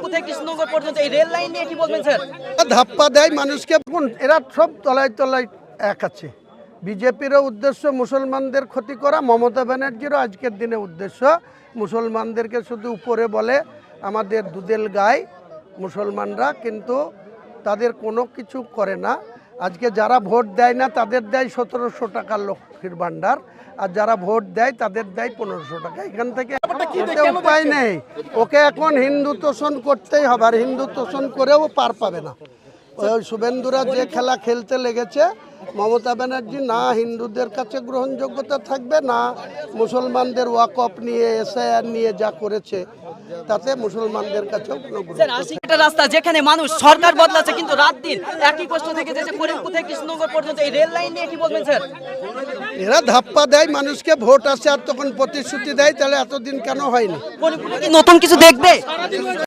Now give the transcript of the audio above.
ফরিদপুর থেকে কৃষ্ণনগর পর্যন্ত এই রেল লাইন নিয়ে কি বলবেন স্যার? ধাপ্পা দেয় মানুষকে। এরা সব তলায় তলায় এক আছে। বিজেপিরও উদ্দেশ্য মুসলমানদের ক্ষতি করা, মমতা ব্যানার্জিরও আজকের দিনে উদ্দেশ্য মুসলমানদেরকে শুধু উপরে বলে আমাদের দুধেল গায় মুসলমানরা, কিন্তু তাদের কোনো কিছু করে না। আজকে যারা ভোট দেয় না তাদের দেয় 1700 টাকা লক্ষ্মীর ভাণ্ডার, আর যারা ভোট দেয় তাদের দেয় 1500 টাকা। এখান থেকে উপায় নেই, ওকে এখন হিন্দু তোষণ করতেই হবে, আর হিন্দু তোষণ করেও পার পাবে না। ওই শুভেন্দুরা যে খেলা খেলতে লেগেছে, মমতা ব্যানার্জি না হিন্দুদের কাছে গ্রহণযোগ্যতা থাকবে, না মুসলমানদের ওয়াকফ নিয়ে এসআইআর নিয়ে যা করেছে তাতে মুসলমানদের কাছেও কোনো একটা রাস্তা যেখানে মানুষ সরকার বদলাচ্ছে কিন্তু রাত দিন একই কষ্ট থেকে যে ফরিদপুর থেকে কৃষ্ণনগর পর্যন্ত এই রেল লাইন নিয়ে কি বলবেন স্যার? এরা ধাপ্পা দেয় মানুষকে, ভোট আসে আর তখন প্রতিশ্রুতি দেয়, তাহলে এতদিন কেন হয়নি? নতুন কিছু দেখবে?